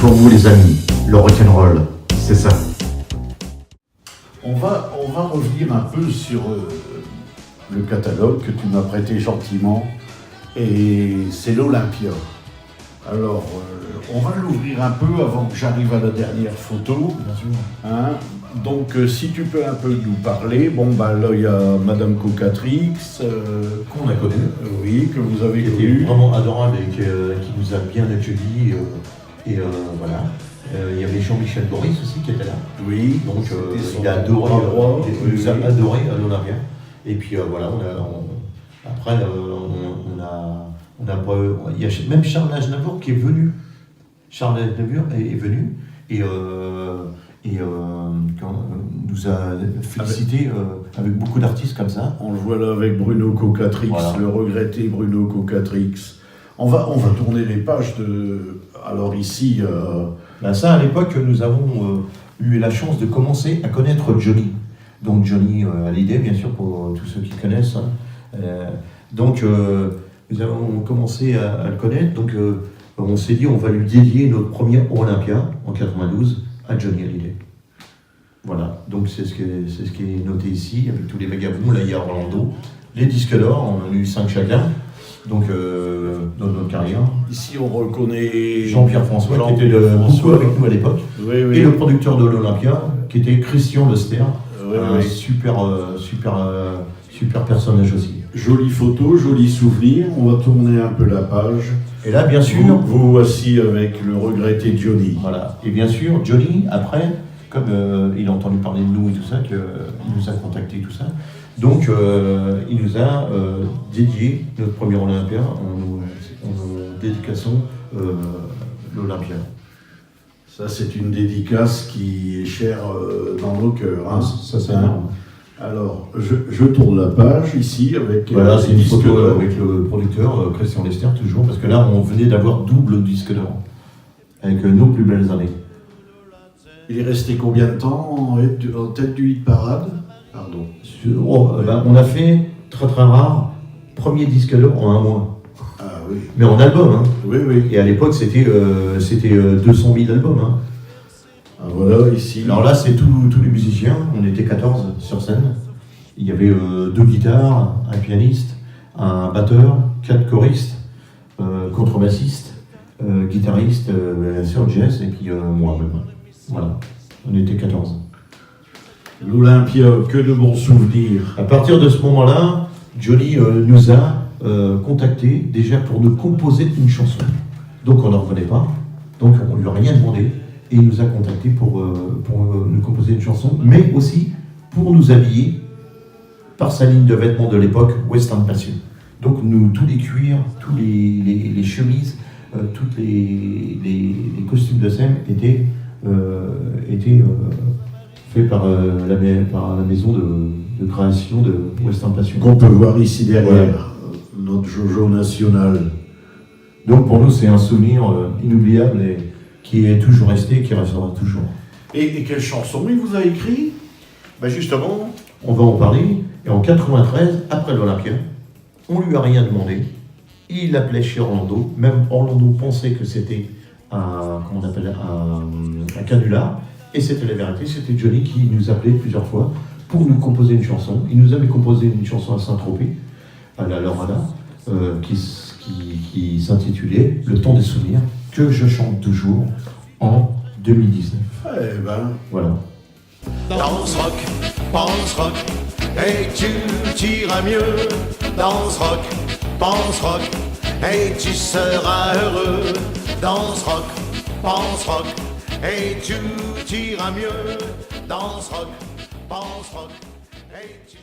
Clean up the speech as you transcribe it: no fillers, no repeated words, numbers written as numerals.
pour vous les amis, le rock'n'roll, c'est ça. On va revenir un peu sur le catalogue que tu m'as prêté gentiment, et c'est l'Olympia. Alors, on va l'ouvrir un peu avant que j'arrive à la dernière photo. Bien sûr. Hein. Donc, si tu peux un peu nous parler, bon, bah là, il y a Madame Cocatrix, Qu'on a connu, oui, que vous avez qui était connu. vraiment adorable et qui nous a bien accueillis. Voilà. Il y avait Jean-Michel Boris aussi qui était là. Oui, Donc c'était son il a adoré, bras droit, il nous a oui. adoré à l'Olympia. Et puis voilà, après il y a même Charles Aznavour qui est venu. Charles Aznavour est venu et nous a félicité avec beaucoup d'artistes comme ça. On le voit là avec Bruno Cocatrix, Voilà. le regretté Bruno Cocatrix. On va tourner les pages de... Alors ici... Ben ça, à l'époque, nous avons eu la chance de commencer à connaître Johnny. Donc Johnny Hallyday, bien sûr, pour tous ceux qui connaissent. Hein. Donc nous avons commencé à le connaître. Donc on s'est dit, on va lui dédier notre premier Olympia en 92 à Johnny Hallyday. Voilà, donc c'est ce qui est noté ici, avec tous les vagabonds. Là, il y a Orlando. Les disques d'or, on en a eu 5 chacun. Donc, dans notre carrière. Ici, on reconnaît Jean-Pierre François, qui était Jean-Pierre beaucoup François. avec nous à l'époque. Oui, oui. Et le producteur de l'Olympia, qui était Christian Lester, Oui, un oui. super personnage aussi. Jolie photo, joli souvenir. On va tourner un peu la page. Et là, bien sûr, Vous voici avec le regretté Johnny. voilà. Et bien sûr, Johnny, après, comme il a entendu parler de nous et tout ça, qu'il nous a contacté tout ça, donc il nous a dédié notre premier Olympia en nous dédicaçant l'Olympia. Ça, c'est une dédicace qui est chère dans nos cœurs. Hein. Ça, c'est Hein. énorme. Alors, je tourne la page ici avec... Voilà, c'est les une disques photo d'or. avec le producteur Christian Lester, toujours, parce que là, on venait d'avoir double disque d'or, avec nos plus belles années. Il est resté combien de temps en tête du hit parade? Pardon. On a fait, très très rare, premier disque d'or en un mois. Ah oui. Mais en album, hein. Oui, oui. Et à l'époque, c'était 200 000 albums. Hein. Ah, voilà, ici. Alors là, c'est tous les musiciens. On était 14 sur scène. Il y avait 2 guitares, un pianiste, un batteur, 4 choristes, contrebassistes, guitaristes, sur jazz, et puis moi-même. Voilà, on était 14. L'Olympia, que de bons souvenirs. À partir de ce moment-là, Johnny nous a contactés déjà pour nous composer une chanson. Donc on n'en revenait pas, donc on ne lui a rien demandé, et il nous a contactés pour nous composer une chanson, mais aussi pour nous habiller par sa ligne de vêtements de l'époque, Western Passion. Donc nous, tous les cuirs, tous les chemises, tous les costumes de scène étaient faits par la maison de création de Western Passion. Qu'on peut voir ici derrière, notre Jojo national. Donc pour nous, c'est un souvenir inoubliable et qui est toujours resté et qui restera toujours. Et quelle chanson il vous a écrit? Ben justement, on va en parler. Et en 93, après l'Olympia, on lui a rien demandé. Il appelait chez Orlando. Même Orlando pensait que c'était un canular. Et c'était la vérité. C'était Johnny qui nous appelait plusieurs fois pour nous composer une chanson. Il nous avait composé une chanson à Saint-Tropez, à la Lorada, qui s'intitulait Le temps des souvenirs, que je chante toujours en 2019. Eh ben, Voilà. Danse rock, pense rock, et tu t'iras mieux. Danse rock, pense rock, et tu seras heureux. Danse rock, pense rock, et tu t'iras mieux. Danse rock, pense rock, et tu